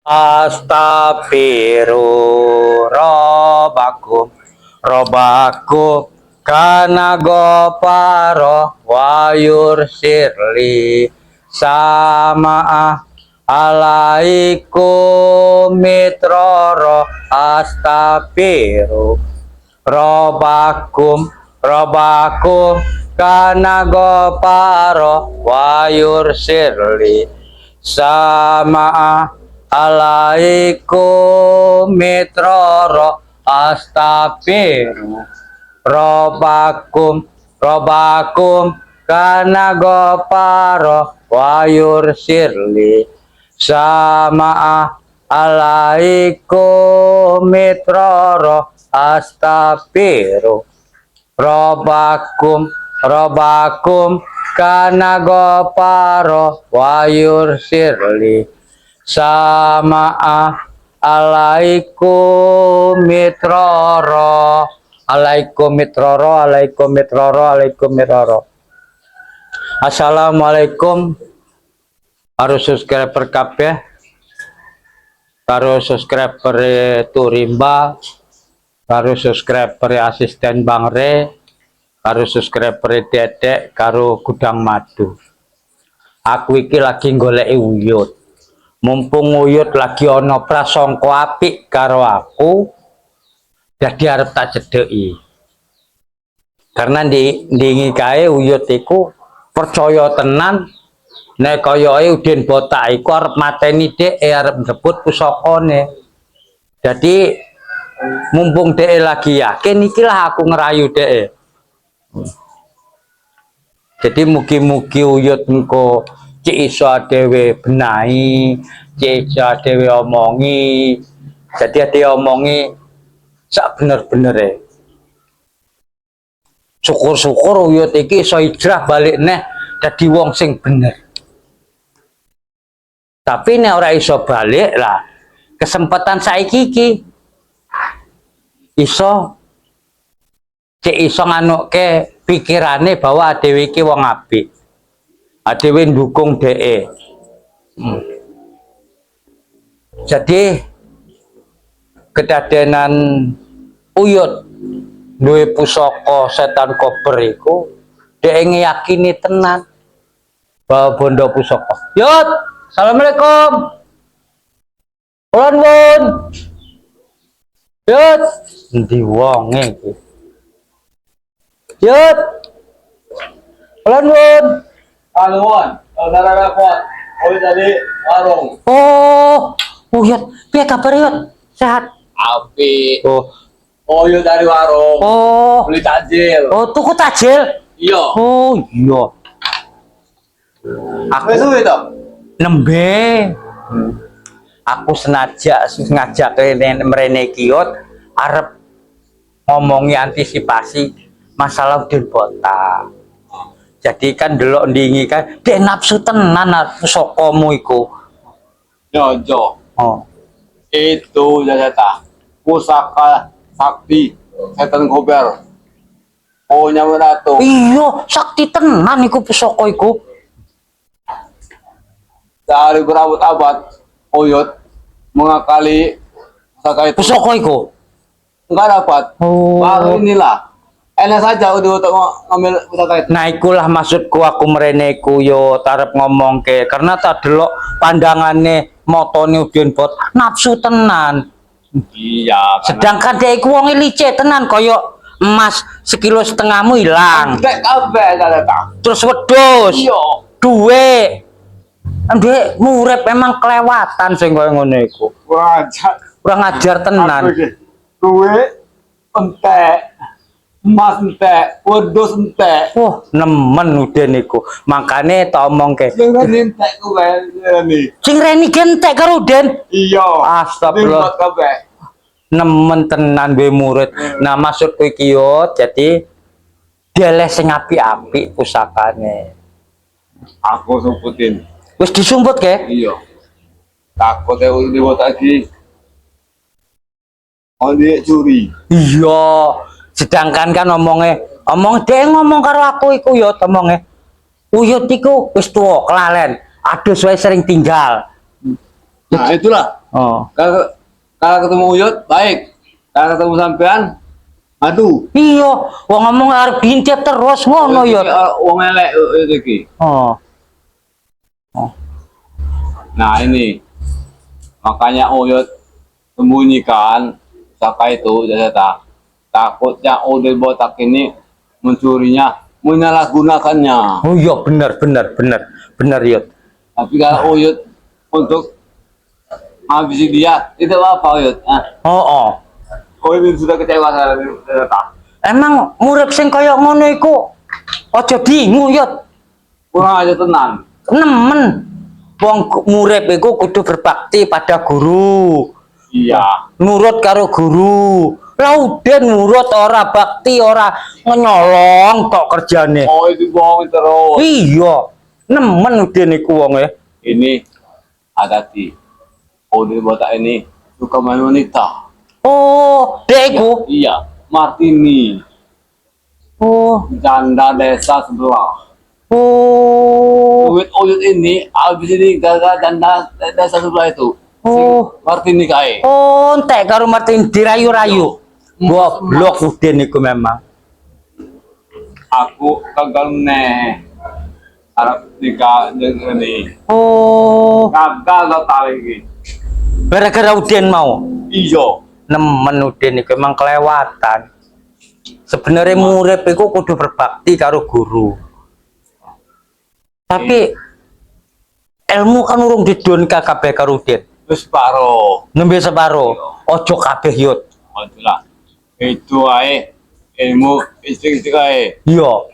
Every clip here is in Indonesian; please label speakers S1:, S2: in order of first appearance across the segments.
S1: Astaghfirullah robaku kana goparo wayur sirli sama alaikum mitroro astaghfiru robakum kana goparo wayur sirli sama alaikum mitroro astaghfiru robakum kana goparo wayur sirli sama alaikum mitroro astaghfiru robakum kana goparo wayur sirli sama alaikum mitroro Assalamualaikum harus subscriber kabeh karo subscriber Turimba karo subscriber asisten Bang Re karo subscriber Dedek karo Gudang Madu. Aku iki lagi goleki Uyut, mumpung Uyut lagi ono prasangka apik karo aku, jadi arep tak cedeki. Karena ndingi kae Uyut iku percaya tenan nek koyoke Udin Botak iku arep mateni dhek arep ndebut pusakane. Jadi mumpung dhek lagi yakin ikilah aku ngerayu dhek. Jadi mugi-mugi Uyut engko cik iso dhewe benahi, cik iso dhewe omongi. Jadi ade omongi sak bener-benere. Syukur-syukur Uyut iki iso hijrah balik neh dadi wong sing bener. Tapi nek ora iso balik lah, kesempatan saiki iki iso cek iso nganukke pikirane bahwa dhewe iki wong apik. Dhewe ndukung dhek. Jadi kedadenan Uyut duwe pusaka setan kober iku dhek ngeyakini tenan bahwa bondo pusaka. Yut, assalamualaikum. Ulun. Yut, endi wonge iki? Yut. Ulun.
S2: Aluan, saudara dapat. Oh tadi warung.
S1: Oh, Uyut, piye kabar Yut? Sehat?
S2: Api.
S1: Oh,
S2: Yuk dari warung.
S1: oh,
S2: Beli takjil.
S1: oh, tuku takjil.
S2: Iya.
S1: Oh, iya. Aku
S2: Besok itu.
S1: nembe. Aku ngajak mrene Kiot arep ngomongi antisipasi masalah Udin Botak. Jadi kan delok ndingi kan dek nafsu tenan pusakamu iku.
S2: Nyojo.
S1: Oh.
S2: Itu jajata. Pusaka sakti setan kober. Oh nyamurato.
S1: Iya, sakti tenan iku pusaka iku.
S2: Dari berabad-abad Uyut mengakali pusaka itu.
S1: Pusaka iku.
S2: Enggak dapat.
S1: Oh.
S2: Baru inilah. Enak saja udah untuk ngambil pusaka itu.
S1: Nah ikulah maksudku aku mrene ku yo arep ngomongke karena tak delok pandangane motone Udin Botak nafsu tenan.
S2: Iya.
S1: Sedangkan dia iku wong licik tenan koyo emas 1,5 kg ilang.
S2: Tek kabeh jajata.
S1: Terus wedhus.
S2: Iya.
S1: Duwe. Duwe murid memang kelewatan sing koyo ngono iku.
S2: Wajah.
S1: Kurang ajar tenan.
S2: Duwe entek. Emas entek, wedhus entek.
S1: Wah, nemen Udin iku. Makane tak omongke.
S2: Sing entek kuwe ini.
S1: Sing reni gentek karo Udin.
S2: Iya.
S1: Astagfirullah.
S2: Kabeh.
S1: Nemen tenan duwe murid. Nah, maksudku iki yo jadi dieleh sing apik-apik pusakane.
S2: Aku sumputin.
S1: Wis disumput ke?
S2: Iya. Takut ya udah dibuat lagi. Oh dia curi.
S1: Iya. Sedangkan kan omong dia ngomong karo aku iku yo omonge. Uyut iku wis tuwa kelalen. Adus wae sering tinggal.
S2: Nah, itulah.
S1: Oh.
S2: Kalau ketemu Uyut, baik. Kalau ketemu sampean, aduh.
S1: Iya, wong ngomong arep bintet terus ngono ya.
S2: Wong elek itu iki.
S1: Oh.
S2: Nah, ini. Makanya Uyut sembunyikan Saka itu jasa takutnya Odin Botak ini mencurinya, menyalahgunakannya.
S1: Oh iya, benar Yud.
S2: Tapi kalau Uyut untuk habisi dia, itu apa Uyut?
S1: Oh.
S2: Uyut sudah kecewa ternyata.
S1: Emang murid sing kaya ngono iku aja bingung Yud.
S2: Kurang aja tenan.
S1: Nemen. Wong murid iku kudu berbakti pada guru.
S2: Iya.
S1: Nurut karo guru. Lah Udin nurut ora bakti ora nyolong tok kerjane.
S2: Oh itu bohong terus.
S1: Iya. Nemen Udin iku wonge.
S2: Ini hati-hati. Odin Botak ini suka main wanita.
S1: Oh, dek iku.
S2: Iya. Martini.
S1: Oh.
S2: Janda desa sebelah.
S1: Oh.
S2: Uyut ini habis ini gara-gara janda desa sebelah itu.
S1: Oh.
S2: Martini kae.
S1: Oh, entek karo Martin dirayu-rayu. Goblok Udin iku memang.
S2: Aku kagak neh. Harap nikah dengan ini.
S1: Oh.
S2: Gagal lo tarik ini.
S1: Gara-gara Udin mau.
S2: Iya.
S1: Nemen Udin iku emang kelewatan. Sebenarnya murid iku kudu berbakti karo guru. Tapi ilmu kan urung didon kabeh karo Udin.
S2: Terus paro.
S1: Nembe separo. Ojo kabeh Yud.
S2: Oh itulah. Itu ae ilmu istri-istri ae.
S1: Iya.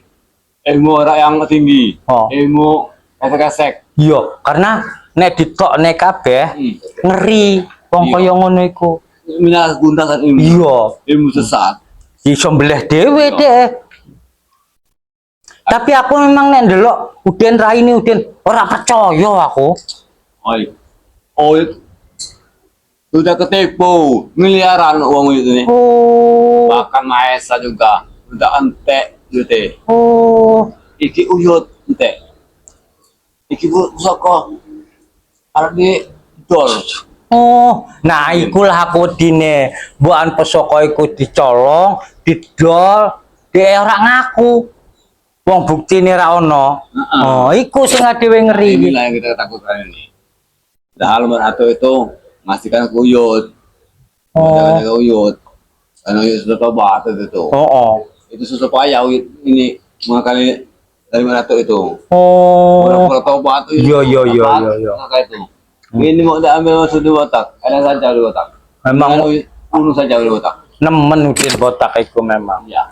S2: Ilmu orang yang tinggi.
S1: Oh.
S2: Ilmu esek-esek.
S1: Iya, karena nek ditokne kabeh ngeri wong
S2: Iya.
S1: kaya ngono iku.
S2: Menyalahgunakan ilmu.
S1: Iya.
S2: Ilmu sesat.
S1: Iso mbeleh dhewe deh. Tapi aku memang nek ndelok Udin raine Udin ora percaya aku.
S2: Oi. Oh, sudah ketipu miliaran uang itu nih.
S1: Oh.
S2: Bahkan Maesa juga udah entek gitu.
S1: Oh.
S2: Iki Uyut entek. Iki bu soko arep di dol.
S1: Oh, nah ikulah aku dine buan pesoko iku dicolong, didol, dia ora ngaku. Wong buktine ra ono. Oh, iku sing dhewe ngeri.
S2: Inilah yang kita takutkan ini. Padahal Merato itu ngasihkan ke Uyut.
S1: Oh.
S2: Ke Uyut. Karena Uyut sudah tobat itu.
S1: Oh.
S2: Itu supaya Uyut ini mengakali dari Merato itu.
S1: Oh.
S2: Pura-pura tobat itu.
S1: Iya.
S2: Maka itu. Ini mau diambil masuk di botak. Ada saja di botak.
S1: Memang
S2: bunuh saja di botak.
S1: nemen Udin botak iku memang.
S2: Ya.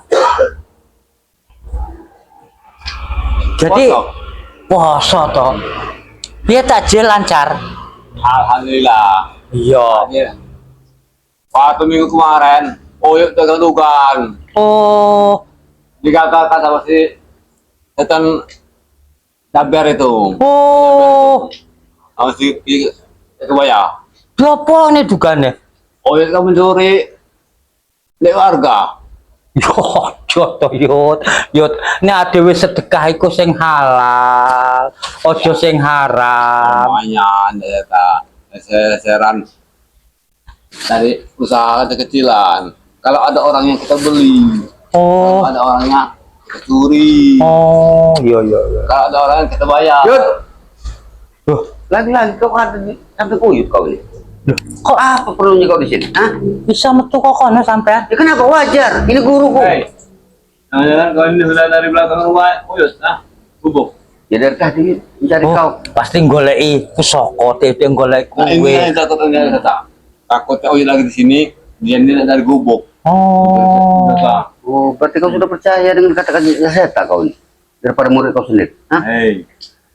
S1: Jadi poso to. Piye takjil lancar?
S2: Alhamdulillah.
S1: Iya.
S2: Ya. Waktu minggu kemarin, Uyut tegang-tegang.
S1: Oh.
S2: Dikatakan sama si setan Daber itu.
S1: Oh.
S2: Sama si Kebaya.
S1: Apa nih dugane?
S2: Uyut kan mencuri dari warga.
S1: Yo to Yud. Nek dhewe sedekah iku sing halal, aja sing haram.
S2: Namanya data leseran dari usaha kecilan. Kalau ada orang yang kita beli,
S1: Oh.
S2: kalau ada orangnya kita curi,
S1: Oh, iya.
S2: kalau ada orang yang kita bayar.
S3: Yud,
S1: Loh,
S3: lagi-lagi kau ada di sampai Uyut kau ini.
S1: loh,
S3: Kok apa perlunya kau di sini? Hah?
S1: bisa metu kok kono sampean?
S3: Ya kenapa wajar? Ini guruku.
S2: Hei, jangan kau ini sudah dari belakang rumah Uyut, bubuk.
S3: Ya dari tadi mencari kau.
S1: Pasti goleki pusaka tete golek
S2: Nah ini yang
S1: kuwe.
S2: takutnya kata. Takutnya Uyut lagi di sini, dia ini dari gubuk.
S1: Oh.
S3: Oh, berarti kau sudah percaya dengan kata-kata Zeta kau ini daripada murid kau sendiri. Hah?
S2: Hei,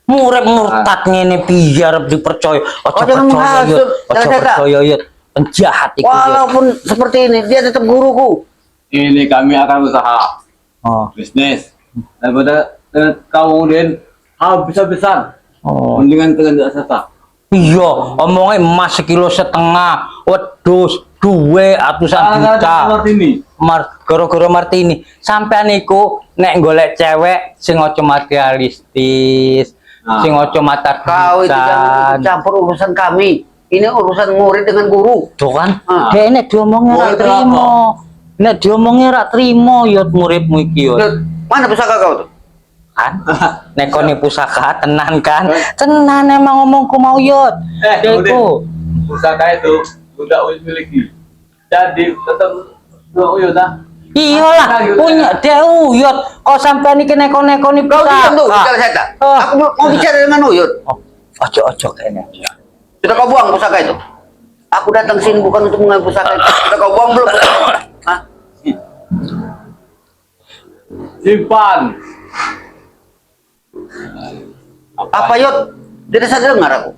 S1: Murid murtad ngene piye arep dipercaya? Aja
S3: jangan
S1: percaya
S3: menghasut,
S1: Yud. Aja
S3: jangan
S1: percaya Yud. Penjahat iku. Yud.
S3: Walaupun seperti ini, dia tetap guruku.
S2: ini kami akan usaha
S1: Oh.
S2: bisnis daripada dengan kau dan habis-habisan.
S1: Oh.
S2: Mendingan dengan Zeta.
S1: Iya, omongnya emas 1,5 kilo, wedhus, duwe atusan juta.
S2: Martini.
S1: Gara-gara Martini, sampean niku nek golek cewek sing aja materialistis,
S2: Nah.
S1: sing aja mata
S3: Kau itu jangan
S1: duitan.
S3: ikut campur urusan kami. Ini urusan murid dengan guru.
S1: Tuh kan,
S3: Ah.
S1: dia nek diomongnya rak
S2: Murid
S1: trimo. Nek diomongnya rak trimo yot muridmu iki yot.
S3: Yud, mana pusaka kau tuh?
S1: Kan? Nek kone pusaka tenan kan? Tenan emang ngomongku mau yot. Dia
S2: Udin,
S1: iku.
S2: pusaka itu udah Uyut miliki. Jadi tetap Uyut ah.
S1: Iyalah, punya dia uyut. Kok sampai niki neko-neko ni
S3: Kau diam tuh, bicara saya tak.
S1: Oh.
S3: Aku mau bicara dengan Uyut.
S1: Ojo kayaknya.
S3: Sudah kau buang pusaka itu? Aku datang sini bukan untuk mengambil pusaka itu. Sudah kau buang belum? Hah?
S2: Simpan.
S3: Apa Yud? Tidak sadar dengar aku.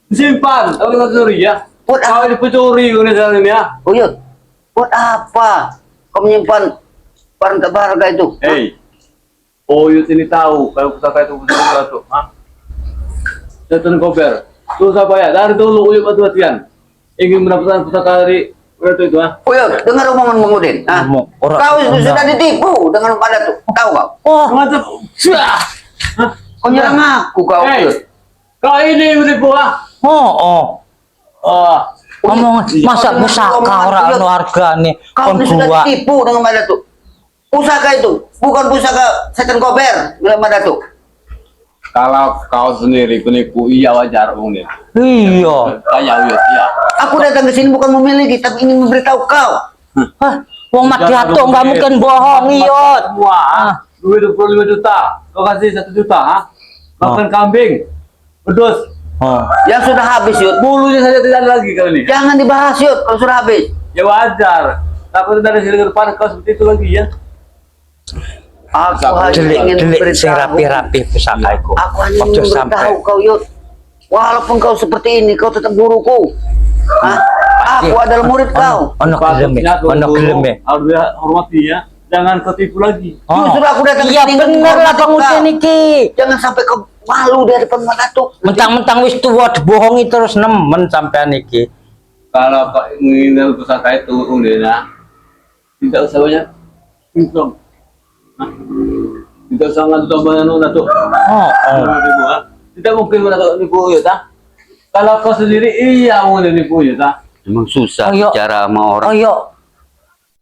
S2: Simpan. Tahu nggak curi ya?
S3: Buat
S2: Kau
S3: apa?
S2: ini pencuri kau ini ya.
S3: Uyut, buat apa? Kau menyimpan barang tak berharga itu?
S2: Hei, Uyut ini tahu kalau pusaka itu pusaka itu. Hah? Setan kober. Susah payah. Dari dulu Uyut mati-matian ingin mendapatkan pusaka dari Ratu itu. Ah.
S3: Uyut, dengar omongan Bang Udin. Hah?
S1: Ngomong, orang
S3: Kau
S1: enggak.
S3: sudah ditipu dengan pada tuh. Tahu kau?
S1: Oh,
S2: Mantap. Syah. Hah?
S3: Kau nyerang aku kau.
S2: Hei,
S3: Uyut.
S2: kau ini menipu ah.
S1: oh.
S2: Oh,
S1: Ngomong masa
S3: Kau
S1: pusaka
S3: dengar
S1: ora
S3: Uyut.
S1: anu hargane
S3: Kau
S1: kon
S3: ini sudah
S1: dua.
S3: ditipu dengan pada tuh. Pusaka itu bukan pusaka setan kober dengan pada tuh.
S2: kalau kau sendiri penipu iya wajar Bung Din.
S1: Iya.
S2: Kayak Uyut ya.
S3: Aku datang ke sini bukan memiliki, tapi ingin memberitahu kau.
S1: Hah, wong mati atuk enggak mungkin bohong iyot.
S2: Semua, duit 25 juta. Kau kasih 1 juta, ha? Makan kambing, pedus,
S1: Oh.
S3: Yang sudah habis Yud.
S2: bulunya saja tidak ada lagi kau ini.
S3: Jangan dibahas Yud kalau sudah habis.
S2: Ya wajar. Takut dari sini ke depan kau seperti itu lagi ya.
S3: Aku
S2: Delik,
S3: hanya ingin
S1: Delik sing
S3: memberitahu.
S1: rapi-rapi pusaka iku.
S3: Aku hanya
S1: Ojo
S3: ingin
S1: sampai.
S3: memberitahu kau Yud. Walaupun kau seperti ini, kau tetap guruku. Hah? Aku adalah murid kau.
S1: Ono geleme, ono geleme.
S2: Harus dia hormati ya. Jangan kau tipu lagi.
S3: Justru aku datang
S1: Iya
S3: ke sini
S1: bener lah
S3: menghormati
S1: Bang Udin
S3: kau.
S1: iki.
S3: Jangan sampai kau malu di hadapan Datuk.
S1: Mentang-mentang wis tuwa dibohongi terus nemen sampean iki.
S2: Kalau kau ingin pusaka itu undena, tidak usah banyak income. Tidak usah ngadu tambahan tuh.
S1: Oh.
S2: Tidak mungkin mereka nipu ya ta. Kalau kau sendiri iya mau nipu ya ta.
S3: Memang susah
S1: Ayo.
S3: bicara sama orang.
S1: Ayo.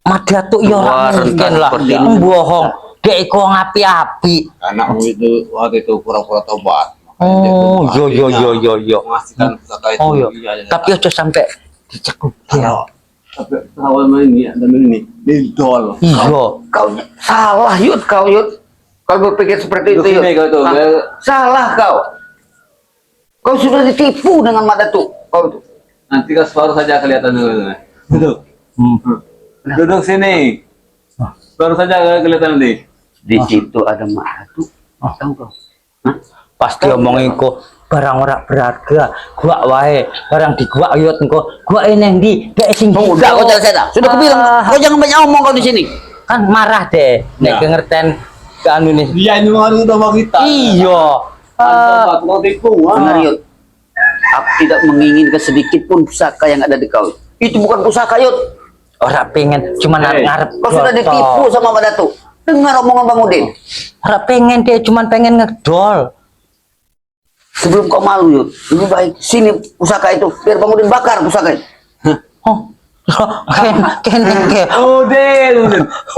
S1: Mati atuk ya ora
S3: Wah,
S1: mungkin
S3: rentan
S1: lah.
S3: seperti ini.
S1: Bohong. Dek iku ngapi-api.
S2: Anakmu itu waktu itu pura-pura tobat.
S1: Oh, yo.
S2: Mengasihkan pusaka itu.
S1: Oh yo.
S2: Iya,
S1: Tapi aja sampai dicekuk.
S2: kalau tapi awal main ini ada ini didol.
S1: Iya.
S3: Kau salah Yud, kau Yud. Kau berpikir seperti itu Yud.
S2: Begini kau tuh,
S3: Hah?
S2: biar-
S3: Salah kau. Kau sudah ditipu dengan mata tuh. Kau tuh.
S2: Nanti kau baru saja kelihatan dulu. Duduk. Duduk sini. Baru saja kelihatan nanti.
S3: Di situ ada mata tuh. Tahu kau? Hah?
S1: Pasti omongin ko barang ora berharga. Gua wae, barang di gua ayot engko. Gua ini ndi? Dek sing
S3: Udah kau selesai dah. Sudah aku bilang, kau jangan banyak omong kau di sini.
S1: Kan marah deh. Nek
S2: Ya.
S1: kengerten ke anu nih.
S2: Dia ini mengadu sama kita.
S1: Iya.
S2: Antum mau tipu.
S3: Benar Yud. Aku tidak menginginkan sedikit pun pusaka yang ada di kau. Itu bukan pusaka Yud.
S1: Ora pengen cuman
S2: Hey.
S1: ngarep.
S3: Kau sudah ditipu sama Pak Datuk. Dengar omongan Bang Udin.
S1: Ora pengen dia cuman pengen ngedol.
S3: Sebelum kau malu Yud, lebih baik sini pusaka itu biar Bang Udin bakar pusaka itu.
S1: Oh. Ken.
S2: Udin.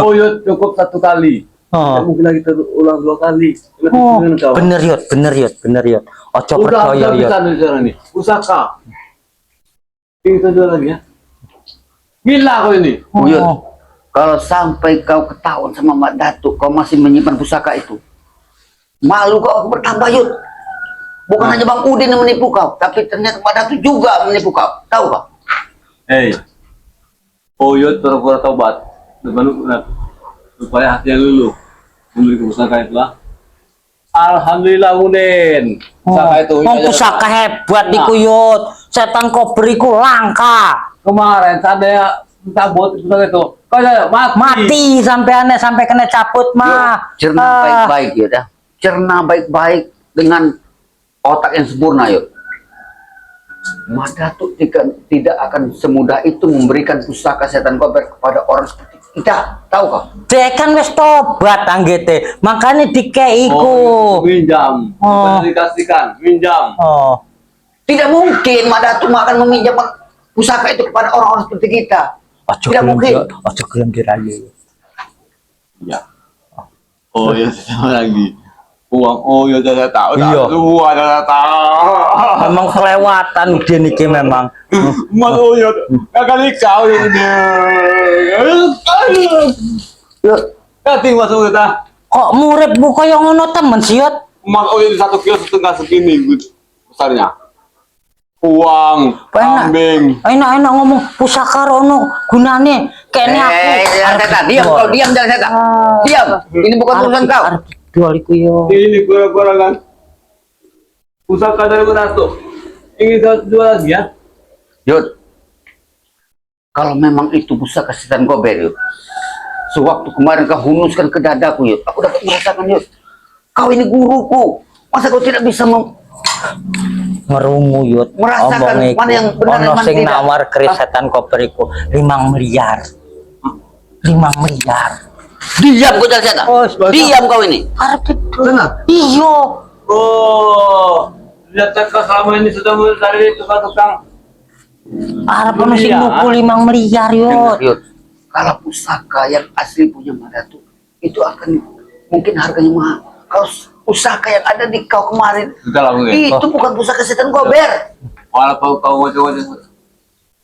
S2: Uyut cukup 1 kali.
S1: Oh.
S2: Tidak mungkin lagi terulang 2 kali.
S1: Oh,
S2: Dengan kau.
S1: bener yot. Ojo
S2: Udah
S1: percaya yot.
S2: bisa nih sekarang nih. Pusaka. Itu dulu lagi ya. Gila kau ini.
S3: Yud, kalau sampai kau ketahuan sama Mbak Datuk, kau masih menyimpan pusaka itu. Malu kau aku bertambah Yud. Bukan hanya Bang Udin yang menipu kau, tapi ternyata Mbak Datuk juga menipu kau. Tahu kau?
S2: Hei. Uyut pura-pura tobat. Supaya hati yang lulu. Memberi pusaka itu lah. Alhamdulillah Udin. Pusaka itu.
S1: Pusaka hebat iku yot. Setan kober iku langka.
S2: Kemarin saya cabut pusaka itu. Kau saya
S1: Mati sampai kena cabut mah.
S3: Cerna baik-baik Yud ya. Cerna baik-baik dengan otak yang sempurna Yud. Mbak Datuk tidak akan semudah itu memberikan pusaka setan kober kepada orang seperti kita. Tahu kau?
S1: Dia kan wis tobat anggete. Makanya dikeiku.
S2: minjam.
S1: Oh.
S2: Bukan dikasihkan. Minjam.
S1: Oh.
S3: Tidak mungkin Mak Datuk akan meminjam pusaka itu kepada orang-orang seperti kita.
S1: Ojo
S3: Tidak mungkin.
S1: ojo gelem dirayu.
S2: Ya. Oh ya, sama lagi. Uang Oyot saya tahu.
S1: Iya.
S2: Semua saya tahu.
S1: Memang kelewatan dia niki memang.
S2: Mas Oyot, kali kau ini.
S3: Ya,
S2: Kati Mas Oyot ah.
S1: Kok murid bu kaya ngono temen sih Yot?
S2: Mas Oyot 1 kilo setengah segini besarnya. Uang,
S1: Enak.
S2: kambing.
S1: Enak-enak ngomong pusaka rono gunane kene aku.
S3: Jalan Setan, diam kau, diam Jalan Setan. Diam. Ini bukan urusan kau.
S1: Jual iku yo.
S2: Ini kurang-kurang kan. Pusaka dari Datuk. Ingin saya jual lagi ya?
S3: Yud, kalau memang itu pusaka setan gober, Yud. Sewaktu kemarin kau hunuskan ke dadaku, Yud. Aku dapat merasakan, Yud. Kau ini guruku. Masa kau tidak bisa
S1: Ngerungu Yut.
S3: Merasakan
S1: Omong iku.
S3: mana yang benar,
S1: Ono
S3: mana
S1: sing
S3: tidak.
S1: nawar keris setan koper iku 5 miliar. 5 miliar.
S3: diam kau Jalan Setan?
S1: Oh,
S3: Diam kau ini.
S1: Arep itu.
S3: Benar.
S1: Iya.
S2: Oh, ternyata kau selama ini sudah mencari tukang-tukang.
S1: Arep ono sing
S2: Iya.
S1: nuku 5 miliar
S3: Dengar,
S1: Yut.
S3: Yud. Kalau pusaka yang asli punya Madatu itu akan mungkin harganya mahal. Kalau pusaka yang ada di kau kemarin
S2: Sudah lah mungkin.
S3: itu bukan pusaka setan gober.
S2: Walaupun kau macam-macam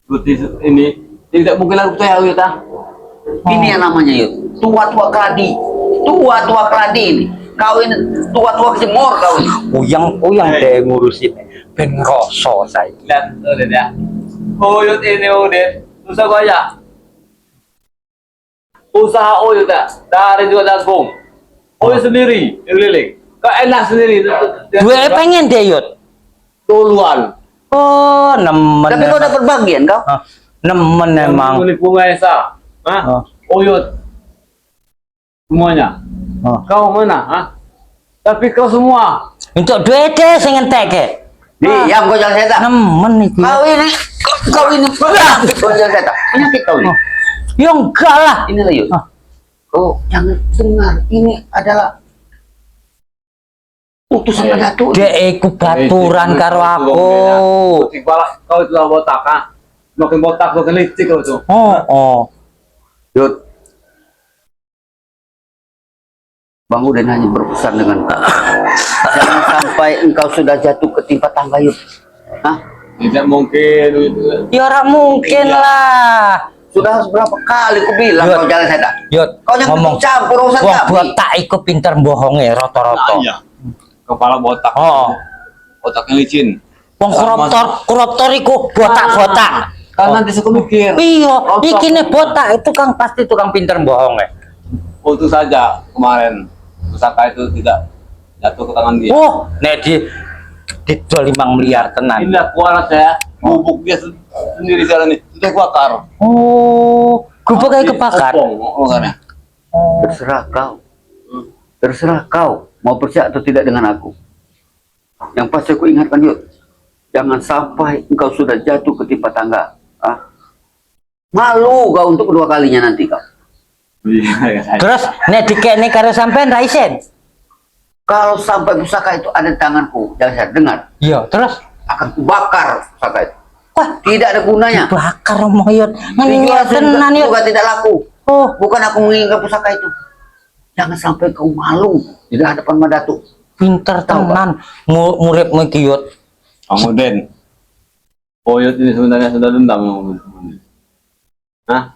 S2: seperti ini, tidak mungkin aku percaya Oyot ah.
S3: Ini yang namanya Yud. Tua-tua keladi. Tua-tua keladi ini. Kau ini tua-tua kejemur kau ini.
S1: Uyang deh ngurusin. Ben ngerasa saiki.
S2: Lihat, Odin ya. Oyot ini Odin, susah banyak. Usaha Oyot ya, dari juga dagung. Oyot sendiri, yang keliling. Kau enak sendiri.
S1: Gue pengen deh Yut.
S2: Duluan.
S1: Oh, nemen.
S3: Tapi kau dapat bagian kau.
S1: Ah, nemen emang.
S2: Kulit bunga Esa. Hah?
S1: Oh.
S2: Oyot. Semuanya.
S1: Oh.
S2: Kau mana? Hah? Tapi kau semua.
S1: Untuk duit deh sing entek ke.
S3: Diam kau Jalan Setan.
S1: Nemen iki.
S3: Kau ini, kau ini penyakit kau Jalan Setan. Penyakit kau ini.
S1: Ya enggak lah.
S3: Ini lah Yud.
S1: Ah.
S3: Oh, jangan dengar. Ini adalah utusan Madatu.
S1: Dek iku baturan karo aku.
S2: Kau itu lah botak ah. Makin botak makin licik kau tuh.
S1: Oh.
S3: Yud. Bang Uden hanya berpesan dengan kau. Jangan sampai engkau sudah jatuh ketimpa tangga Yud. Hah?
S2: Tidak mungkin.
S1: Ya ora mungkin
S2: Iya.
S1: lah.
S3: Sudah berapa kali ku bilang
S1: Yud.
S3: kau Jalan Setan.
S1: Yut,
S3: Kau jangan
S1: ngomong
S3: campur urusan
S1: wong
S3: kami.
S1: botak iku pinter bohonge rata-rata.
S2: Iya. Kepala botak.
S1: Oh.
S2: Otaknya licin.
S1: Wong koruptor iku botak-botak.
S2: Kan nanti suka mikir.
S1: Iya,
S2: Otak.
S1: iki nih botak itu kang pasti tukang pinter bohonge.
S2: Untung saja kemarin pusaka itu tidak jatuh ke tangan dia.
S1: Oh, nek di 5 miliar tenan.
S2: Inilah kualat saya. Bubuk dia sendiri jalan nih. Sudah bakar.
S1: Oh, gubuk kayak kebakar.
S2: Makanya.
S3: Terserah kau. Terserah kau mau percaya atau tidak dengan aku. Yang pasti aku ingatkan Yud. Jangan sampai engkau sudah jatuh ketimpa tangga. Ah. Malu kau untuk kedua kalinya nanti kau.
S2: Iya, saya.
S1: Terus nek dikekne karo sampean ra isen.
S3: Kalau sampai pusaka itu ada di tanganku, jangan saya dengar.
S1: Iya, terus
S3: Akan kubakar pusaka itu.
S1: wah,
S3: Tidak ada gunanya.
S1: bakar moyot. Ngene
S3: Dijual
S1: tenan yut.
S3: juga tidak laku.
S1: Oh,
S3: Bukan aku menginginkan pusaka itu. Jangan sampai kau malu di hadapan Madatu.
S1: pinter tenan. Muridmu iki yut.
S2: Kamu Den. Oyot ini sebenarnya sudah dendam. Hah?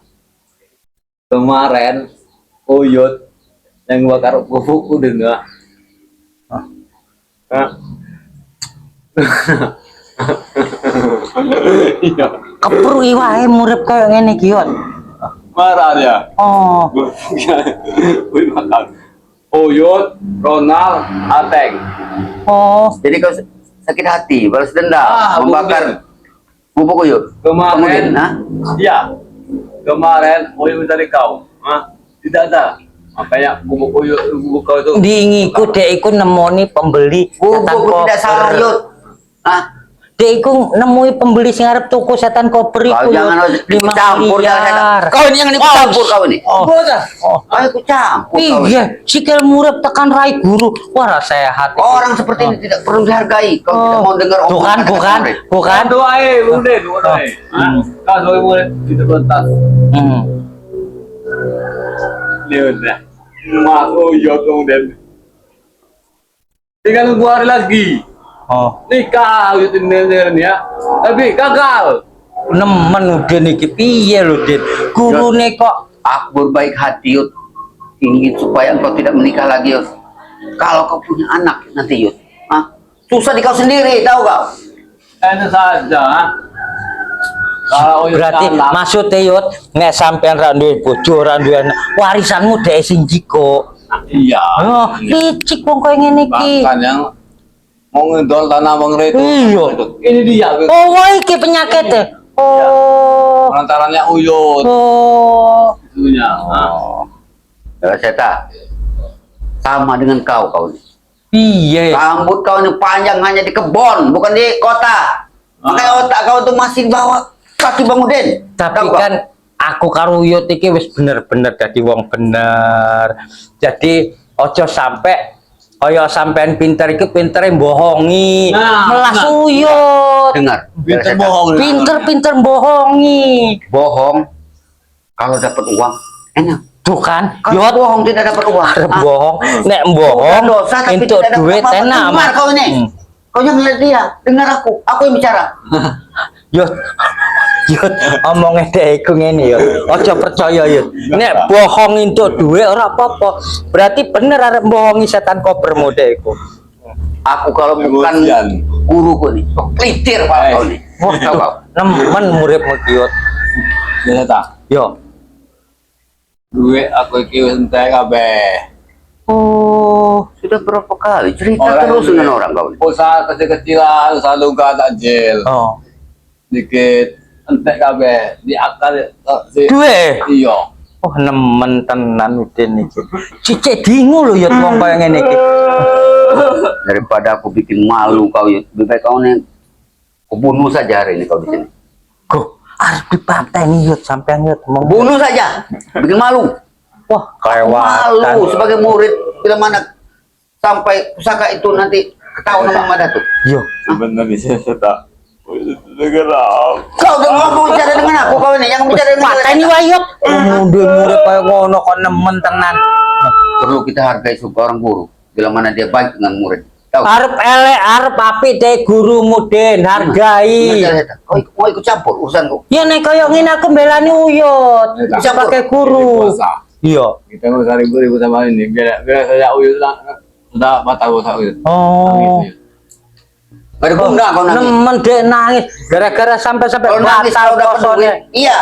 S2: Kemarin Oyot yang bakar pupuk udah enggak? Hah? Iya.
S1: Keprui wae murid kaya ngene iki yut.
S2: Marah dia.
S1: Oh,
S2: Wih makan. Oyot, Ronald, Ateng.
S1: oh.
S3: Jadi kau sakit hati, balas dendam, membakar bubuk Yud.
S2: Kemarin,
S3: Kemudian,
S2: iya. Kemarin Oyot mencari kau. Hah? Tidak ada. Makanya bubuk Oyot, bubuk kau itu.
S1: Diingiku dek iku nemoni pembeli
S3: bubuk
S1: setan
S3: tidak salah
S1: koper.
S3: Yud. Ah,
S1: Dek iku nemui pembeli sing arep tuku setan koper
S3: Kau
S1: iku.
S3: jangan ikut campur jalan setan. Kau ini yang ikut campur kau ini. Kau ikut campur kau ini.
S1: Iya, sikil murep tekan rai guru. Wah, sehat.
S3: Orang seperti ini tidak perlu dihargai. Kau tidak mau dengar
S1: Bukan,
S3: omongan
S1: bukan,
S3: kata-kata
S1: bukan.
S2: Doa udah doa. Kau sebagai murid kita bentak.
S1: Hmm.
S2: Dia udah. Mak uyut kemudian. Tinggal nunggu hari lagi.
S1: Oh,
S2: Nikah uyut ini ya. Tapi gagal.
S1: nemen udah niki piye lho, Dit? Gurune kok
S3: Aku berbaik hati Yud, ingin supaya engkau tidak menikah lagi Yud. Kalau kau punya anak nanti Yud, susah di kau sendiri, tahu kau?
S2: Enak saja. Kalau uyut
S1: berarti
S2: salah.
S1: maksudnya Yud, nek sampean ra duwe bojo, ra duwe anak, warisanmu dhek sing jiko.
S2: Iya.
S1: Oh, licik wong koyo ngene iki.
S2: Bahkan yang mau ngedol tanah bang itu.
S1: Iya.
S2: Ini dia.
S1: Oh, wah iki penyakitnya. Oh.
S2: Lantarannya uyut.
S1: Oh.
S2: Itunya.
S3: Ya, Seta, sama dengan kau ini.
S1: Iya.
S3: Rambut kau ini panjang hanya di kebon, bukan di kota. Makanya otak kau itu masih bawa kaki Bang Udin.
S1: Tapi
S3: Tahu kau?
S1: kan aku karo Uyut iki wis bener-bener dadi wong bener. Jadi ojo sampai kaya sampean pinter iki pintere bohongi.
S2: Nah,
S1: Melas
S2: nah.
S1: Uyut.
S3: Dengar,
S2: Pinter
S3: Seta.
S2: bohong.
S1: Pinter-pinter bohongi.
S3: Bohong, kalau dapat uang enak.
S1: Tuh kan,
S3: Kalau
S1: Yut
S3: bohong tidak dapat uang.
S1: arep
S3: Ah,
S1: bohong, nek bohong
S3: bukan dosa, tapi
S1: entuk
S3: tidak dapat
S1: duit
S3: apa-apa.
S1: enak.
S3: Dengar kau ini.
S1: Hmm.
S3: Kau jangan lihat dia, dengar aku yang bicara.
S1: Yut, Yut, omongnya dek iku ngene Yut. Aja percaya Yut. Nek bohong entuk duit ora apa-apa. Berarti bener arep bohongi setan koper mode iku.
S3: Aku kalau bukan
S2: Emosian.
S3: guruku nih, pelitir pak kau nih. Wah, tahu kau?
S1: Nemen muridmu ki, Yut.
S2: Ya tak.
S1: Yo.
S2: Duit aku iki wis entek kabeh.
S3: Oh, sudah berapa kali cerita terus dengan orang kau nih.
S2: Usaha kecil-kecilan, usaha luka takjil.
S1: Oh.
S2: Dikit entek kabeh di akal si
S1: Duit.
S2: iya.
S1: Oh, nemen tenan Udin iki. Cicik dingu lho Yut wong kaya ngene iki.
S3: Daripada aku bikin malu kau, Yud. Lebih baik kau nih, aku bunuh saja hari ini kau di sini.
S1: Go, arep dipateni Yut sampean Yut.
S3: Bunuh saja, bikin malu.
S1: Wah,
S3: Malu
S1: kelewatan.
S3: sebagai murid bila mana sampai pusaka itu nanti ketahuan sama Mada tuh.
S1: Yo.
S2: Benar bisa tak. Dengar.
S3: Kau udah ngomong bicara dengan aku kau ini, yang bicara dengan
S1: Pateni wae Yut. Murid kaya ngono kok nemen tenan.
S3: Perlu kita hargai seorang guru bila mana dia baik dengan murid. Tahu?
S1: Arep elek, arep apik dek gurumu Den, hargai.
S3: Kau mau ikut campur urusanku.
S1: Ya nek kaya ngene aku mbelani Uyut. Bisa pakai guru. Iya.
S2: Kita nggak usah ribut-ribut sama ini. Biar saja uyut sudah batal usah uyut.
S1: Oh.
S3: Gak ada guna kau nangis.
S1: Nemen dek nangis gara-gara sampai-sampai
S3: Kalau nangis
S1: batal
S3: kau dapat
S1: kosone.
S3: duit. Iya.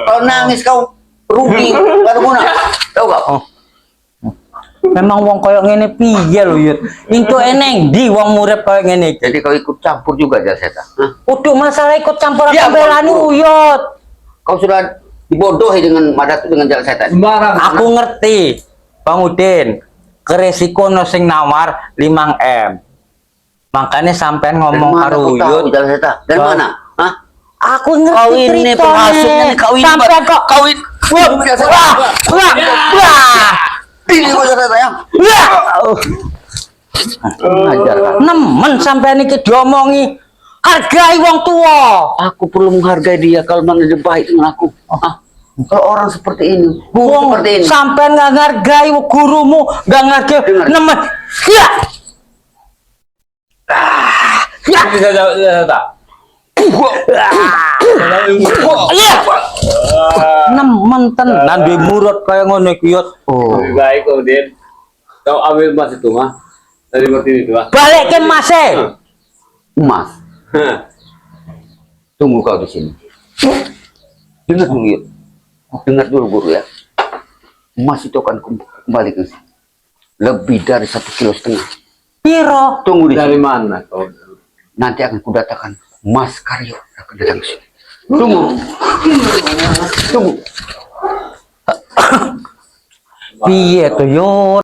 S3: Kalau nangis kau rugi. Gak ada guna. Tahu gak?
S1: Oh. Memang wong koyo ngene piye lho Yut. Into eneng di wong murid koyo ngene iki.
S3: Jadi kau ikut campur juga Jalseta.
S1: Udah masalah ikut campur
S3: Ya,
S1: aku belani
S3: Bang.
S1: Uyut.
S3: Kau sudah dibodohi dengan Madatu dengan Jalseta.
S2: Sembarang.
S1: Aku ngerti, Bang Udin. Keresiko no sing nawar 5M. Makanya sampean ngomong karo Uyut.
S3: Jalseta? Dari
S1: Oh.
S3: mana? Hah?
S1: Aku ngerti
S3: Kau ini
S1: ceritanya.
S3: penghasutnya nih, kau ini,
S1: Sampean
S3: Pak.
S1: kok
S3: Kau ini.
S1: wah, wah, wah.
S3: Ini kau Jalseta yang. Ngajar kan?
S1: Nemen sampean iki diomongi. Hargai wong tua.
S3: Aku perlu menghargai dia kalau memang dia baik dengan aku. Hah? Kalau orang seperti ini, guru
S1: Wong
S3: seperti ini.
S1: sampean nggak ngargai gurumu, nggak ngargai
S3: Dengar.
S1: nemen. Ya. Ya.
S2: Bisa tak.
S1: Ya. Nemen tenan duwe murid kaya ngono iki Yut.
S3: Oh,
S2: Lebih baik kemudian kau ambil emas itu mah dari seperti itu mah.
S1: Balik ke Mas.
S3: emas. Tunggu kau di sini. Dengar dulu, Yud. Dengar dulu guru ya. Emas itu akan kembali ke sini. Lebih dari 1,5 kilo.
S1: Piro?
S3: Tunggu di
S2: Dari
S3: sini.
S2: mana kau?
S3: Nanti akan kudatangkan Mas Karyo akan datang ke sini. Tunggu. Tunggu.
S1: Piye to Yut?